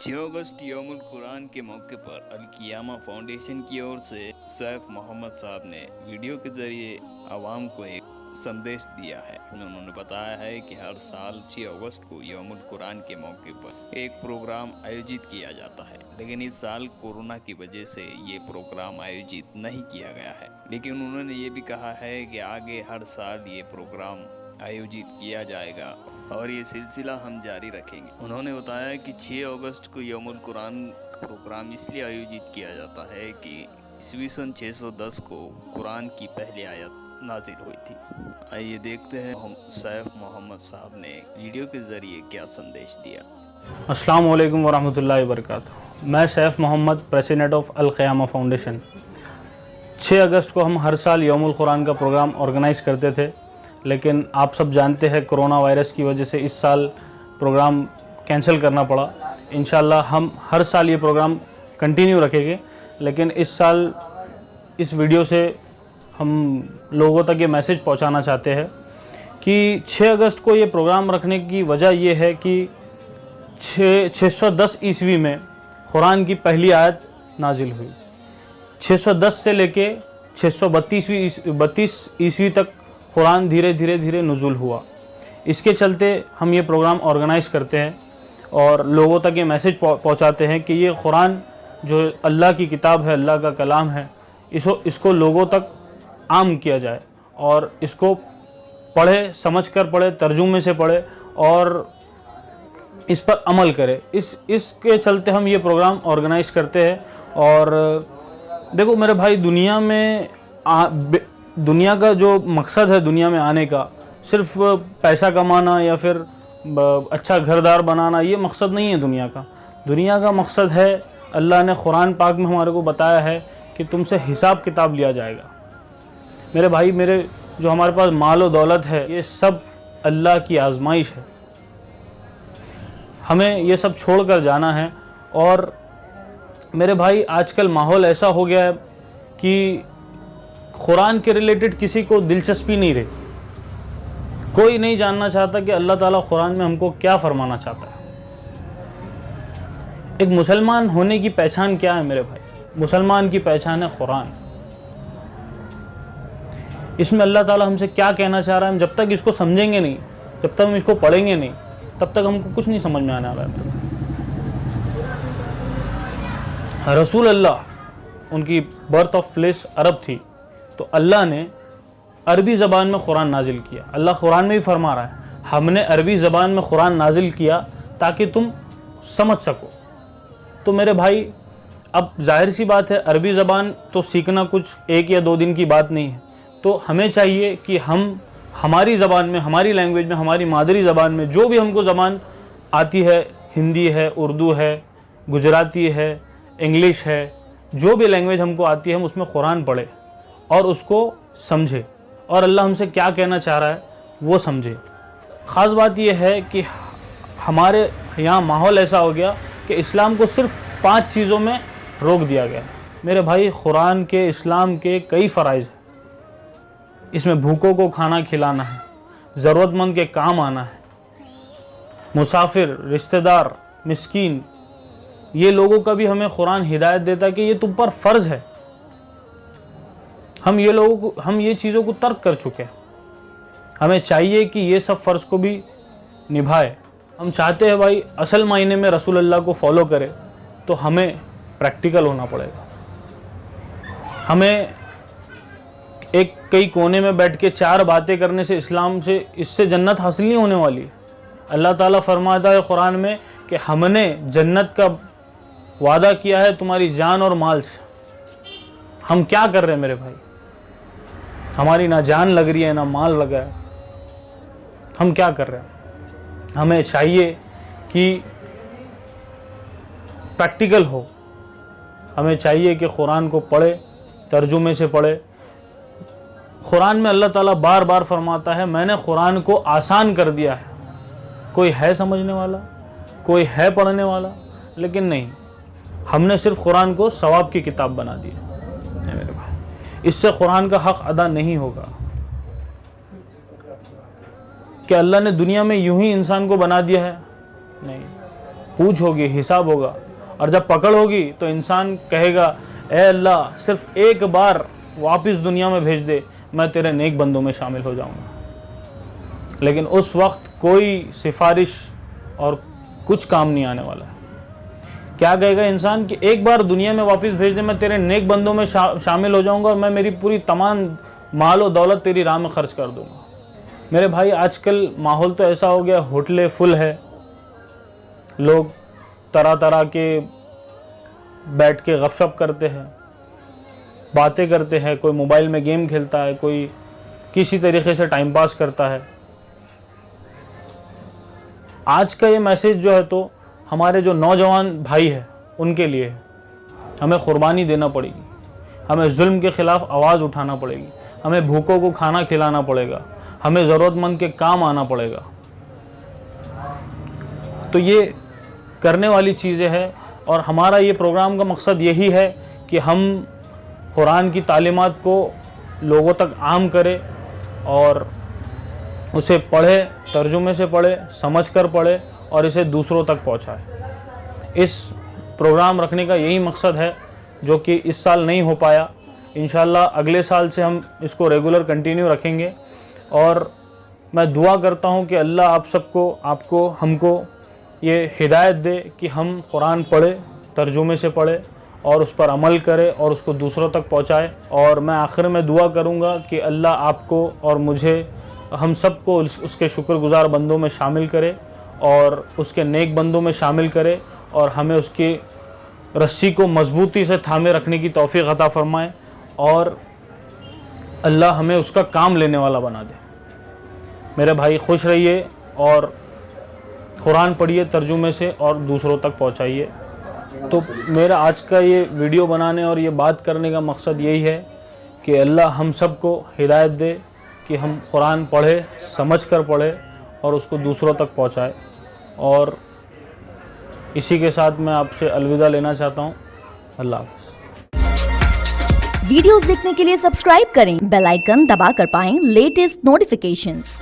6 अगस्त यौमुल कुरान के मौके पर अल-क़ियामा फाउंडेशन की ओर से सैफ मोहम्मद साहब ने वीडियो के जरिए आवाम को एक संदेश दिया है। उन्होंने बताया है कि हर साल 6 अगस्त को यौमुल कुरान के मौके पर एक प्रोग्राम आयोजित किया जाता है, लेकिन इस साल कोरोना की वजह से ये प्रोग्राम आयोजित नहीं किया गया है। लेकिन उन्होंने ये भी कहा है कि आगे हर साल ये प्रोग्राम आयोजित किया जाएगा और ये सिलसिला हम जारी रखेंगे। उन्होंने बताया कि 6 अगस्त को यौमुल कुरान प्रोग्राम इसलिए आयोजित किया जाता है कि ईस्वी सन 610 को कुरान की पहली आयत नाजिल हुई थी। आइए देखते हैं हम सैफ मोहम्मद साहब ने वीडियो के ज़रिए क्या संदेश दिया। अस्सलाम वालेकुम वरहमतुल्लाहि वबरकातुहू। मैं Saif Mohammad, president of Al-Qiyama foundation. 6 अगस्त को हम हर साल यौमुल कुरान का प्रोग्राम ऑर्गेनाइज़ करते थे, लेकिन आप सब जानते हैं कोरोना वायरस की वजह से इस साल प्रोग्राम कैंसिल करना पड़ा। इंशाल्लाह हम हर साल ये प्रोग्राम कंटिन्यू रखेंगे, लेकिन इस साल इस वीडियो से हम लोगों तक ये मैसेज पहुंचाना चाहते हैं कि 6 अगस्त को ये प्रोग्राम रखने की वजह ये है कि 610 ईस्वी में कुरान की पहली आयत नाजिल हुई। 610 से लेके 632 ईस्वी तक कुरान धीरे धीरे नुज़ुल हुआ। इसके चलते हम ये प्रोग्राम ऑर्गेनाइज़ करते हैं और लोगों तक ये मैसेज पहुंचाते हैं कि ये कुरान जो अल्लाह की किताब है, अल्लाह का कलाम है, इसको लोगों तक आम किया जाए और इसको पढ़े, समझ कर पढ़े, तर्जुमे से पढ़े और इस पर अमल करे। इसके चलते हम ये प्रोग्राम ऑर्गेनाइज़ करते हैं। और देखो मेरे भाई, दुनिया का जो मकसद है दुनिया में आने का, सिर्फ पैसा कमाना या फिर अच्छा घरदार बनाना, ये मकसद नहीं है दुनिया का। दुनिया का मकसद है, अल्लाह ने कुरान पाक में हमारे को बताया है कि तुमसे हिसाब किताब लिया जाएगा। मेरे भाई, जो हमारे पास माल और दौलत है, ये सब अल्लाह की आजमाइश है। हमें ये सब छोड़कर जाना है। और मेरे भाई, आजकल माहौल ऐसा हो गया है कि कुरान के रिलेटेड किसी को दिलचस्पी नहीं रही। कोई नहीं जानना चाहता कि अल्लाह ताला कुरान में हमको क्या फरमाना चाहता है। एक मुसलमान होने की पहचान क्या है मेरे भाई? मुसलमान की पहचान है कुरान। इसमें अल्लाह ताला हमसे क्या कहना चाह रहा है, हम जब तक इसको समझेंगे नहीं, जब तक हम इसको पढ़ेंगे नहीं, तब तक हमको कुछ नहीं समझ में आने वाला है। रसूल अल्लाह, उनकी बर्थ ऑफ प्लेस अरब थी, तो अल्लाह ने अरबी ज़बान में कुरान नाजिल किया। अल्लाह कुरान में भी फरमा रहा है, हमने अरबी ज़बान में कुरान नाजिल किया ताकि तुम समझ सको। तो मेरे भाई, अब जाहिर सी बात है, अरबी ज़बान तो सीखना कुछ 1 या 2 दिन की बात नहीं है। तो हमें चाहिए कि हम हमारी ज़बान में, हमारी लैंग्वेज में, हमारी मादरी ज़बान में जो भी हमको ज़बान आती है, हिंदी है, उर्दू है, गुजराती है, इंग्लिश है, जो भी लैंग्वेज हमको आती है, हम उसमें कुरान पढ़े और उसको समझे और अल्लाह हमसे क्या कहना चाह रहा है वो समझे। ख़ास बात यह है कि हमारे यहाँ माहौल ऐसा हो गया कि इस्लाम को सिर्फ 5 चीज़ों में रोक दिया गया। मेरे भाई, कुरान के, इस्लाम के कई फ़राइज़ हैं। इसमें भूखों को खाना खिलाना है, ज़रूरतमंद के काम आना है, मुसाफिर, रिश्तेदार, मिस्कीन, ये लोगों का भी हमें कुरान हिदायत देता है कि ये तुम पर फ़र्ज़ है। हम ये चीज़ों को तर्क कर चुके हैं। हमें चाहिए कि ये सब फ़र्ज़ को भी निभाए। हम चाहते हैं भाई, असल मायने में रसूल अल्लाह को फॉलो करें, तो हमें प्रैक्टिकल होना पड़ेगा। हमें कई कोने में बैठ के 4 बातें करने से, इस्लाम से, इससे जन्नत हासिल नहीं होने वाली। अल्लाह ताला फरमाता है कुरान में कि हमने जन्नत का वादा किया है तुम्हारी जान और माल से। हम क्या कर रहे हैं मेरे भाई? हमारी ना जान लग रही है, ना माल लगा है। हम क्या कर रहे हैं? हमें चाहिए कि प्रैक्टिकल हो। हमें चाहिए कि कुरान को पढ़े, तर्जुमे से पढ़े। कुरान में अल्लाह ताला बार बार फरमाता है, मैंने कुरान को आसान कर दिया है। कोई है समझने वाला, कोई है पढ़ने वाला, लेकिन नहीं, हमने सिर्फ कुरान को सवाब की किताब बना दी है। मेरे भाई, इससे कुरान का हक़ अदा नहीं होगा। कि अल्लाह ने दुनिया में यूं ही इंसान को बना दिया है, नहीं। पूछ होगी, हिसाब होगा, और जब पकड़ होगी तो इंसान कहेगा ए अल्लाह सिर्फ एक बार वापस दुनिया में भेज दे, मैं तेरे नेक बंदों में शामिल हो जाऊंगा। लेकिन उस वक्त कोई सिफारिश और कुछ काम नहीं आने वाला है। क्या कहेगा इंसान कि एक बार दुनिया में वापस भेज दे, मैं तेरे नेक बंदों में शामिल हो जाऊंगा और मैं मेरी पूरी तमाम माल और दौलत तेरी राह में खर्च कर दूंगा। मेरे भाई आजकल माहौल तो ऐसा हो गया, होटलें फुल है, लोग तरह तरह के बैठ के गपशप करते हैं, बातें करते हैं, कोई मोबाइल में गेम खेलता है, कोई किसी तरीके से टाइम पास करता है। आज का ये मैसेज जो है तो हमारे जो नौजवान भाई हैं उनके लिए है। हमें क़ुरबानी देना पड़ेगी, हमें जुल्म के ख़िलाफ़ आवाज़ उठाना पड़ेगी, हमें भूखों को खाना खिलाना पड़ेगा, हमें ज़रूरतमंद के काम आना पड़ेगा। तो ये करने वाली चीज़ें हैं और हमारा ये प्रोग्राम का मकसद यही है कि हम कुरान की तालीमात को लोगों तक आम करें और उसे पढ़े, तर्जुमे से पढ़े, समझ कर पढ़े और इसे दूसरों तक पहुंचाए। इस प्रोग्राम रखने का यही मकसद है जो कि इस साल नहीं हो पाया। इंशाल्लाह अगले साल से हम इसको रेगुलर कंटिन्यू रखेंगे और मैं दुआ करता हूं कि अल्लाह आप सबको, आपको, हमको ये हिदायत दे कि हम कुरान पढ़े, तर्जुमे से पढ़े और उस पर अमल करे और उसको दूसरों तक पहुंचाए। और मैं आखिर में दुआ करूंगा कि अल्लाह आपको और मुझे, हम सबको उसके शुक्रगुजार बंदों में शामिल करे और उसके नेक बंदों में शामिल करे और हमें उसकी रस्सी को मजबूती से थामे रखने की तौफीक अता फरमाए और अल्लाह हमें उसका काम लेने वाला बना दे। मेरे भाई खुश रहिए और कुरान पढ़िए तर्जुमे से और दूसरों तक पहुंचाइए। तो मेरा आज का ये वीडियो बनाने और ये बात करने का मकसद यही है कि अल्लाह हम सबको हिदायत दे कि हम कुरान पढ़े, समझ कर पढ़े और उसको दूसरों तक पहुंचाए। और इसी के साथ मैं आपसे अलविदा लेना चाहता हूँ। अल्लाह हाफ़िज़। वीडियोस देखने के लिए सब्सक्राइब करें, बेल आइकन दबाकर पाएं लेटेस्ट नोटिफिकेशंस।